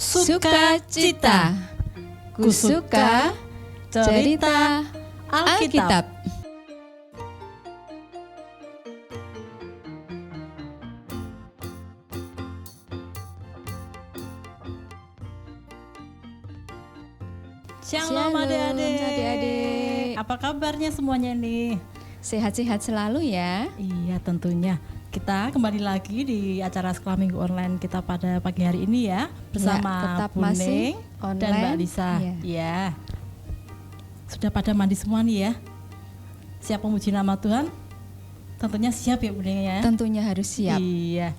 Sukacita. Kusuka cerita Alkitab. Shalom adik-adik. Apa kabarnya semuanya nih? Sehat-sehat selalu ya. Iya tentunya. Kita kembali lagi di acara Sekolah Minggu Online kita pada pagi hari ini ya. Bersama tetap Bu masih Ning online dan Mbak Lisa. Iya. Sudah pada mandi semua nih ya? Siap memuji nama Tuhan? Tentunya siap ya Bu Ning ya? Tentunya harus siap. Iya.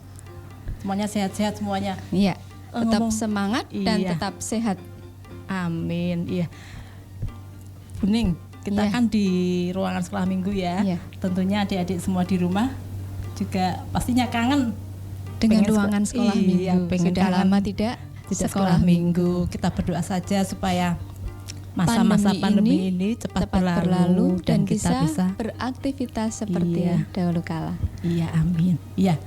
Semuanya sehat-sehat semuanya. Iya. Tetap Ngomong- semangat dan Iya. tetap sehat. Amin. Iya. Bu Ning, kita Iya. kan di ruangan sekolah minggu ya. Iya. Tentunya adik-adik semua di rumah juga pastinya kangen Dengan pengen ruangan sekolah iya, minggu. pengen Sudah kangen lama tidak sekolah minggu. Kita berdoa saja supaya masa-masa pandemi ini cepat berlalu dan kita bisa. beraktivitas seperti Iya. dahulu kala. Iya, amin. Iya.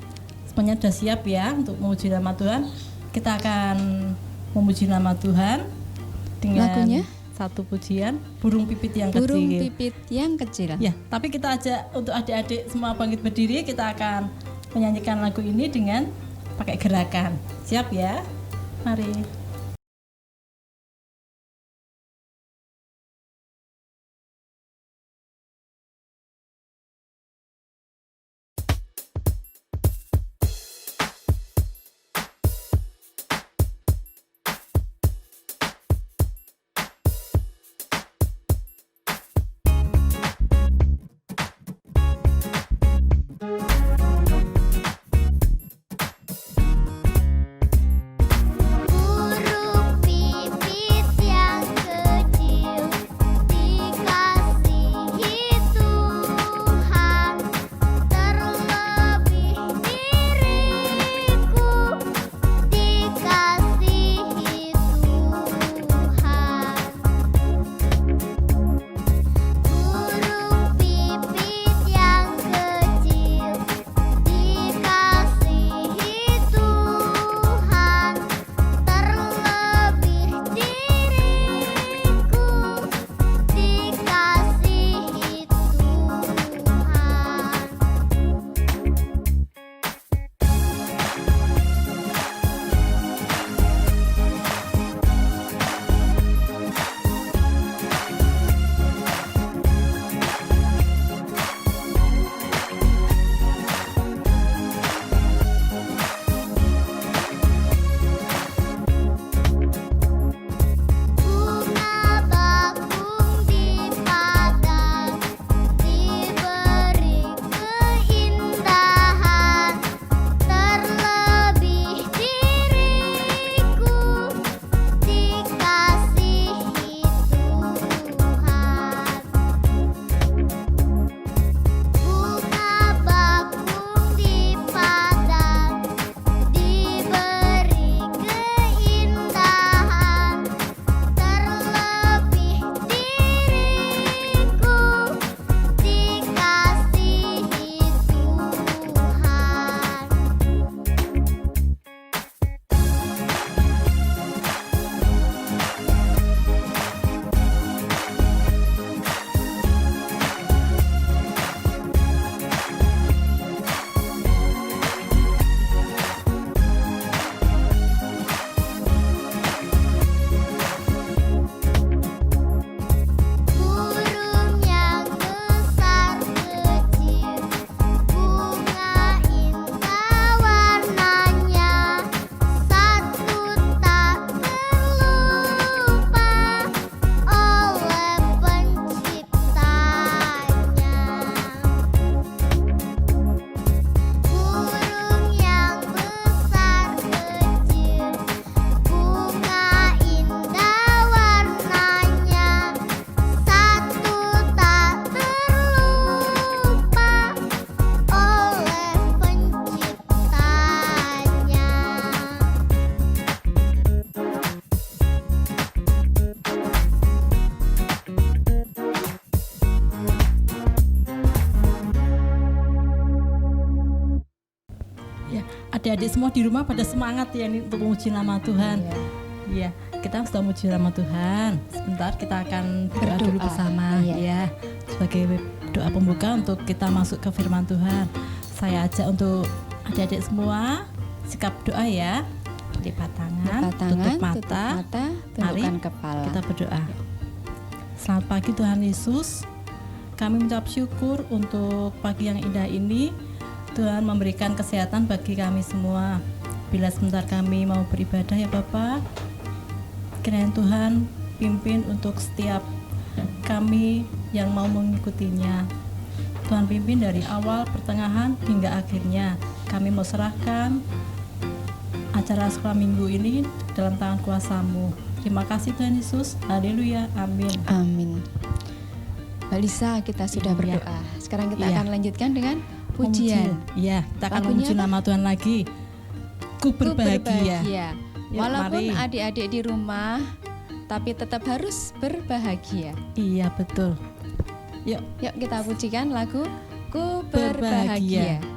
Semuanya sudah siap ya untuk memuji nama Tuhan. Kita akan memuji nama Tuhan dengan Lagunya? satu pujian burung pipit yang Burung kecil. pipit yang kecil. Ya, tapi kita ajak untuk adik-adik semua bangkit berdiri, kita akan menyanyikan lagu ini dengan pakai gerakan. Siap ya? Mari. Burung pipit yang kecil dikasihi Tuhan, terlebih diriku dikasihi Tuhan. Burung pipit yang kecil dikasihi Tuhan, terlebih diriku dikasihi Tuhan. Bunga bakung di padang diberi keindahan, terlebih diriku dikasihi Tuhan. Bunga bakung di padang diberi keindahan, terlebih diriku dikasihi Tuhan. Burung yang besar kecil, bunga indah warnanya, satu tak terlupa oleh penciptanya. Burung yang besar kecil, bunga indah warnanya, satu tak terlupa oleh penciptanya. Ya, adik-adik semua di rumah pada semangat ya nih untuk memuji nama Tuhan. Iya. Iya, kita sudah memuji nama Tuhan. Sebentar kita akan berdoa dulu Berdoa. bersama Iya. ya. Sebagai doa pembuka untuk kita masuk ke firman Tuhan. Saya ajak untuk adik-adik semua sikap doa ya. Lipat tangan, Lipat tangan, tutup mata. tundukkan kepala. Kita berdoa. Selamat pagi Tuhan Yesus. Kami mengucap syukur untuk pagi yang indah ini. Tuhan memberikan kesehatan bagi kami semua. Bila sebentar kami mau beribadah ya Bapak, kiranya Tuhan pimpin untuk setiap kami yang mau mengikutinya. Tuhan pimpin dari awal, pertengahan hingga akhirnya. Kami mau serahkan acara sekolah minggu ini dalam tangan kuasa-Mu. Terima kasih Tuhan Yesus. Haleluya. Amin. Amin. Mbak Lisa, kita sudah Iya. berdoa. Sekarang kita Iya. akan lanjutkan dengan pujian. Iya, kita akan Lagunya memuji apa? nama Tuhan lagi. Ku Ku berbahagia. Yuk, Walaupun mari. adik-adik di rumah, tapi tetap harus berbahagia. Iya, betul. Yuk, Yuk kita pujikan lagu Ku Berbahagia. Berbahagia.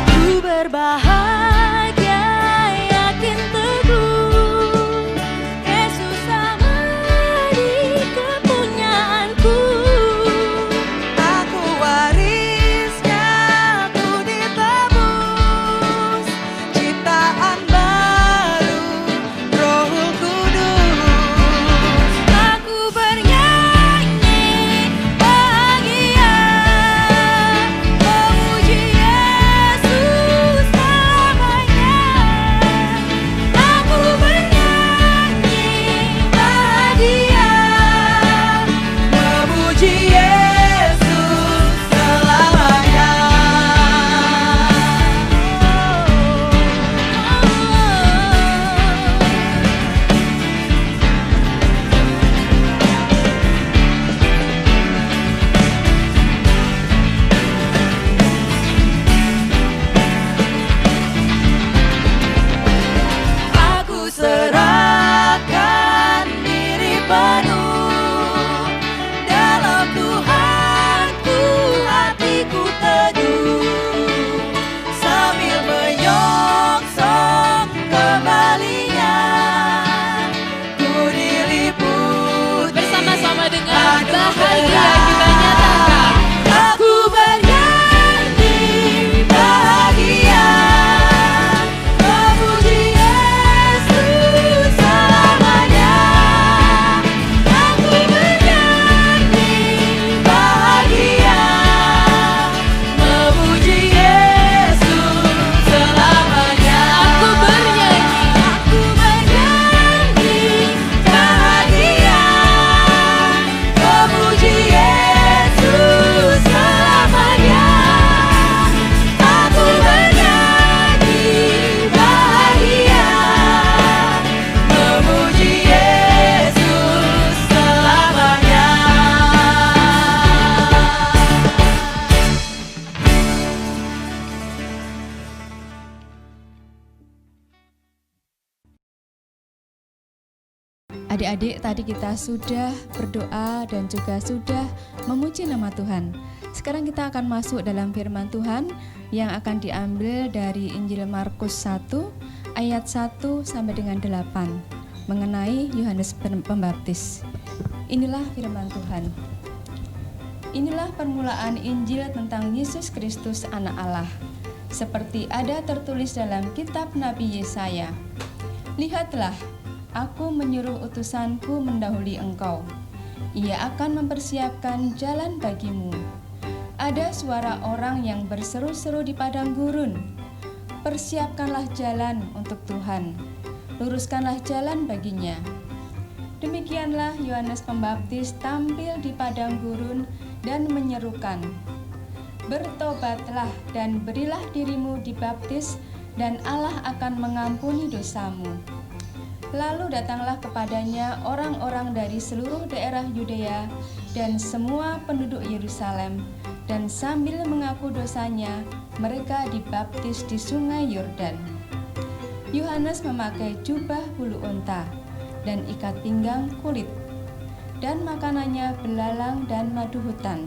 Ku berbahagia, yakin teguh, Yesus sama di kepunyaanku. Aku warisnya, ku ditebus, ciptaan baru, Rohul Kudus. Aku bernyanyi bahagia, memuji Yesus selamanya. Aku bernyanyi bahagia, memuji Yesus selamanya. Aku serahkan diri penuh dalam Tuhanku, hatiku teduh sambil menyongsong kembalinya. Ku diliput bersama-sama dengan bahagia kita nyatakan. Aku bernyanyi bahagia, memuji Yesus selamanya. Aku bernyanyi bahagia, memuji Yesus selamanya. Aku bernyanyi bahagia, memuji Yesus selamanya. Aku bernyanyi bahagia, memuji Yesus selamanya. Adik-adik, tadi kita sudah berdoa dan juga sudah memuji nama Tuhan. Sekarang kita akan masuk dalam firman Tuhan yang akan diambil dari Injil Markus 1 ayat 1 sampai dengan 8 mengenai Yohanes Pembaptis. Inilah firman Tuhan. Inilah permulaan Injil tentang Yesus Kristus Anak Allah, seperti ada tertulis dalam kitab Nabi Yesaya. Lihatlah, aku menyuruh utusanku mendahului engkau. Ia akan mempersiapkan jalan bagimu. Ada suara orang yang berseru-seru di padang gurun. Persiapkanlah jalan untuk Tuhan. Luruskanlah jalan baginya. Demikianlah Yohanes Pembaptis tampil di padang gurun dan menyerukan, bertobatlah dan berilah dirimu dibaptis, dan Allah akan mengampuni dosamu. Lalu datanglah kepadanya orang-orang dari seluruh daerah Yudea dan semua penduduk Yerusalem, dan sambil mengaku dosanya, mereka dibaptis di sungai Yordan. Yohanes memakai jubah bulu unta dan ikat pinggang kulit, dan makanannya belalang dan madu hutan.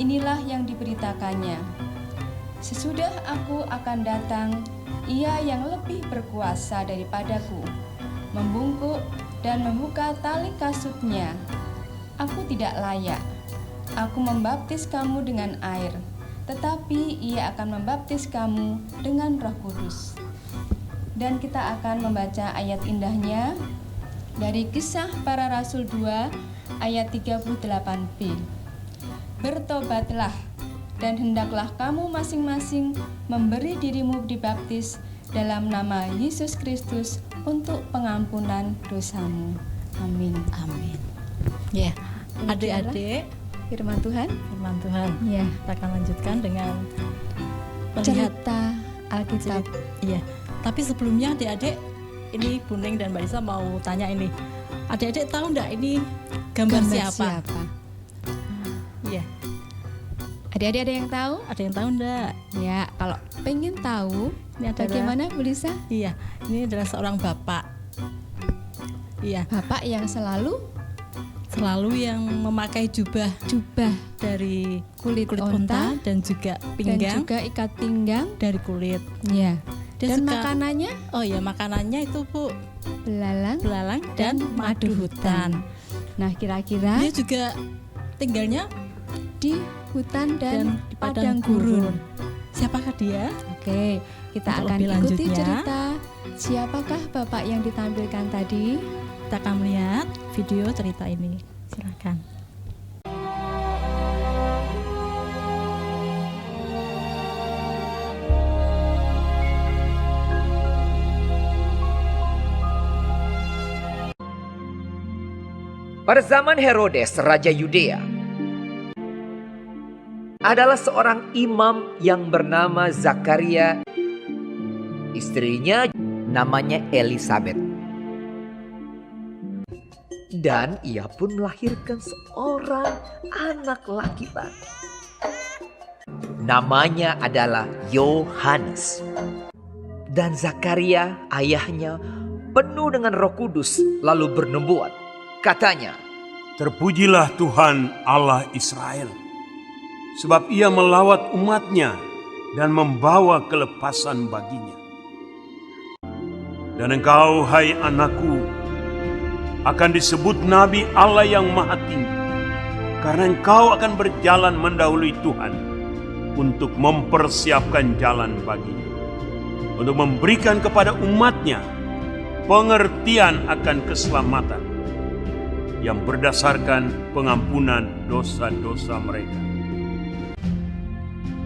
Inilah yang diberitakannya. Sesudah aku akan datang, Ia yang lebih berkuasa daripadaku, membungkuk dan membuka tali kasutnya. Aku tidak layak. Aku membaptis kamu dengan air, tetapi Ia akan membaptis kamu dengan Roh Kudus. Dan kita akan membaca ayat indahnya dari Kisah Para Rasul 2 ayat 38b. Bertobatlah, dan hendaklah kamu masing-masing memberi dirimu dibaptis dalam nama Yesus Kristus untuk pengampunan dosamu. Amin. Amin. Ya, adik-adik, Firman Tuhan. firman Tuhan. Ya. Kita akan lanjutkan dengan melihat. Cerita Alkitab. Iya. Tapi sebelumnya adik-adik, ini Bu Ning dan Mbak Lisa mau tanya ini. Adik-adik tahu enggak ini gambar siapa? Iya. Adik-adik ada yang tahu? Ada yang tahu enggak? Ya, kalau pengen tahu, Ini adalah bagaimana Bu Lisa? Iya, ini adalah seorang bapak. Iya, Bapak yang selalu selalu yang memakai jubah dari kulit unta onta dan juga dan pinggang juga ikat pinggang. dari kulit. Ya. Dia Dan suka- makanannya Oh ya, makanannya itu Bu, belalang. belalang dan madu hutan. Nah, kira-kira Dia juga tinggalnya di hutan dan di padang gurun. Siapakah dia? Oke, kita Untuk akan lebih ikuti lanjutnya, cerita siapakah bapak yang ditampilkan tadi. Kita akan melihat video cerita ini. Silakan. Pada zaman Herodes, Raja Yudea, adalah seorang imam yang bernama Zakaria. Istrinya namanya Elisabet. Dan ia pun melahirkan seorang anak laki-laki. Namanya adalah Yohanes. Dan Zakaria, ayahnya, penuh dengan Roh Kudus, lalu bernubuat. Katanya, Terpujilah Tuhan Allah Israel, sebab ia melawat umatnya dan membawa kelepasan baginya. Dan engkau, hai anakku, akan disebut Nabi Allah yang Maha Tinggi, karena engkau akan berjalan mendahului Tuhan untuk mempersiapkan jalan baginya, untuk memberikan kepada umatnya pengertian akan keselamatan yang berdasarkan pengampunan dosa-dosa mereka.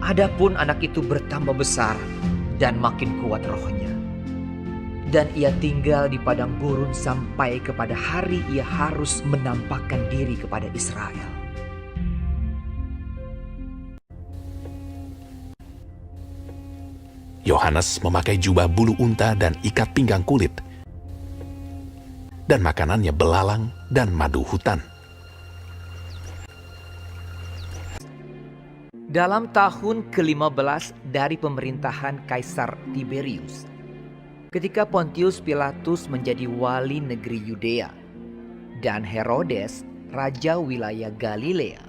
adapun anak itu bertambah besar dan makin kuat rohnya. Dan ia tinggal di padang gurun sampai kepada hari ia harus menampakkan diri kepada Israel. Yohanes memakai jubah bulu unta dan ikat pinggang kulit, dan makanannya belalang dan madu hutan. Dalam tahun ke-15 dari pemerintahan Kaisar Tiberius, ketika Pontius Pilatus menjadi wali negeri Yudea dan Herodes raja wilayah Galilea,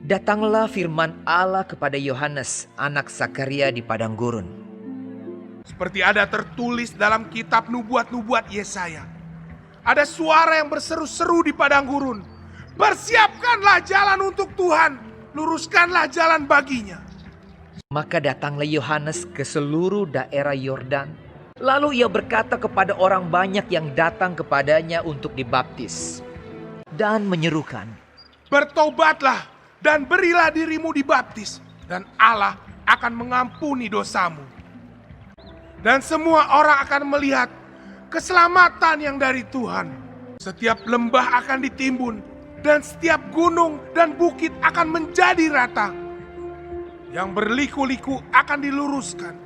datanglah firman Allah kepada Yohanes, anak Zakaria di padang gurun. Seperti ada tertulis dalam kitab nubuat-nubuat Yesaya. Ada suara yang berseru-seru di padang gurun. Persiapkanlah jalan untuk Tuhan, luruskanlah jalan baginya. Maka datanglah Yohanes ke seluruh daerah Yordan. Lalu ia berkata kepada orang banyak yang datang kepadanya untuk dibaptis, dan menyerukan, Bertobatlah dan berilah dirimu dibaptis, dan Allah akan mengampuni dosamu. Dan semua orang akan melihat keselamatan yang dari Tuhan. Setiap lembah akan ditimbun, dan setiap gunung dan bukit akan menjadi rata. Yang berliku-liku akan diluruskan,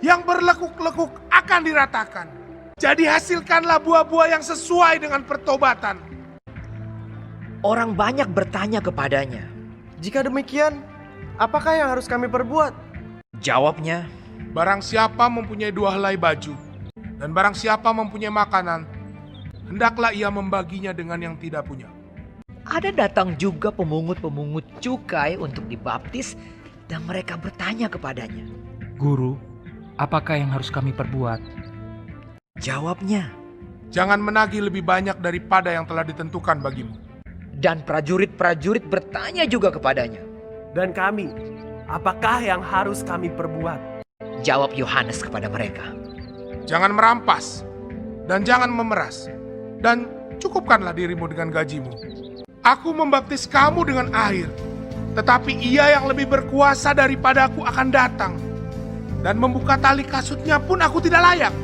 yang berlekuk-lekuk akan diratakan. Jadi hasilkanlah buah-buah yang sesuai dengan pertobatan. Orang banyak bertanya kepadanya. Jika demikian, apakah yang harus kami perbuat? Jawabnya, Barang siapa mempunyai 2 helai baju, dan barang siapa mempunyai makanan, hendaklah ia membaginya dengan yang tidak punya. ada datang juga pemungut-pemungut cukai untuk dibaptis dan mereka bertanya kepadanya. Guru, apakah yang harus kami perbuat? Jawabnya, Jangan menagih lebih banyak daripada yang telah ditentukan bagimu. dan prajurit-prajurit bertanya juga kepadanya. Dan kami, apakah yang harus kami perbuat? Jawab Yohanes kepada mereka, Jangan merampas, dan jangan memeras, dan cukupkanlah dirimu dengan gajimu. Aku membaptis kamu dengan air, tetapi ia yang lebih berkuasa daripadaku akan datang. Dan membuka tali kasutnya pun aku tidak layak.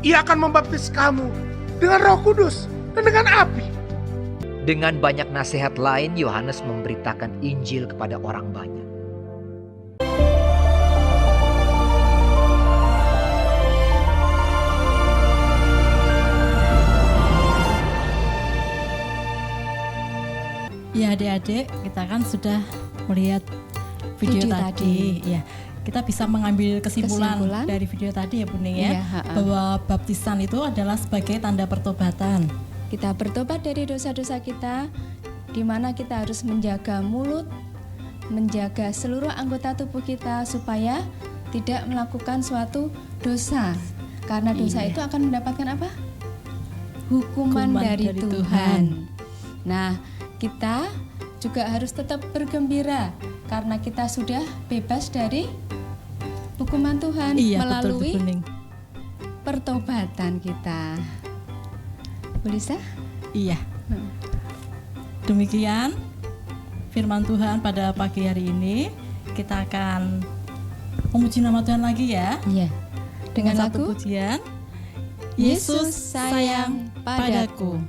Ia akan membaptis kamu dengan Roh Kudus dan dengan api. Dengan banyak nasihat lain, Yohanes memberitakan Injil kepada orang banyak. Ya adik-adik, kita kan sudah melihat video tadi. Ya, kita bisa mengambil kesimpulan dari video tadi ya Buning ya, bahwa baptisan itu adalah sebagai tanda pertobatan. Kita bertobat dari dosa-dosa kita, di mana kita harus menjaga mulut, menjaga seluruh anggota tubuh kita supaya tidak melakukan suatu dosa. Karena dosa itu akan mendapatkan apa? Hukuman dari Tuhan. Nah, kita juga harus tetap bergembira karena kita sudah bebas dari hukuman Tuhan melalui pertobatan kita. Bu Lisa? Iya. Demikian firman Tuhan pada pagi hari ini. Kita akan memuji nama Tuhan lagi ya. Iya. Dengan satu lagu pujian, Yesus sayang padaku.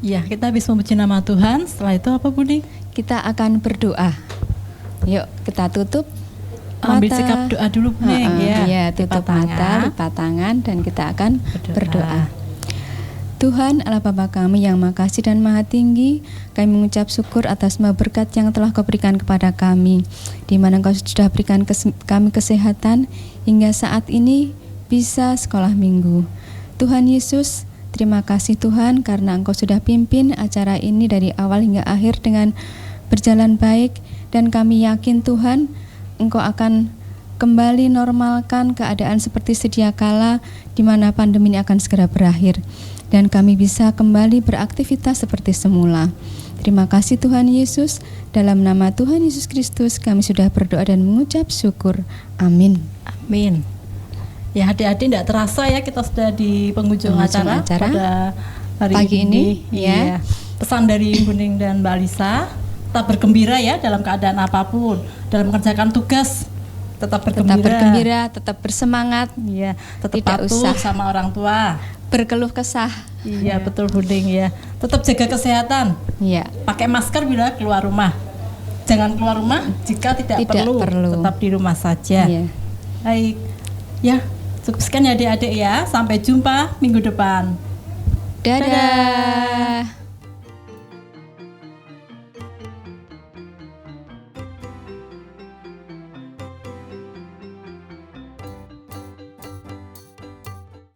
Ya, kita habis memuji nama Tuhan. Setelah itu apa, Budi? Kita akan berdoa. Yuk, kita tutup Ambil mata. sikap doa dulu, Budi. Ya, tutup mata, lipat tangan, dan kita akan berdoa. Tuhan Allah Bapa kami yang Maha Kasih dan Maha Tinggi, kami mengucap syukur atas semua berkat yang telah Kau berikan kepada kami, di mana Kau sudah berikan kami kesehatan hingga saat ini bisa sekolah minggu. Tuhan Yesus, terima kasih Tuhan karena Engkau sudah pimpin acara ini dari awal hingga akhir dengan berjalan baik, dan kami yakin Tuhan Engkau akan kembali normalkan keadaan seperti sedia kala di mana pandemi ini akan segera berakhir dan kami bisa kembali beraktivitas seperti semula. Terima kasih Tuhan Yesus, dalam nama Tuhan Yesus Kristus kami sudah berdoa dan mengucap syukur. Amin. Amin. Ya, adik-adik, tidak terasa ya kita sudah di penghujung acara pada hari pagi ini. Ya. Pesan dari Buning dan Mbak Lisa, tetap bergembira ya dalam keadaan apapun, dalam mengerjakan tugas tetap bergembira, tetap bersemangat, ya, tetap tidak patuh usah sama orang tua, berkeluh kesah. Iya, betul Buning ya. Tetap jaga kesehatan. Iya. Pakai masker bila keluar rumah. Jangan keluar rumah jika tidak perlu. Tetap di rumah saja. Iya. Baik. Ya, cukup sekian ya adik-adik ya. Sampai jumpa minggu depan. Dadah.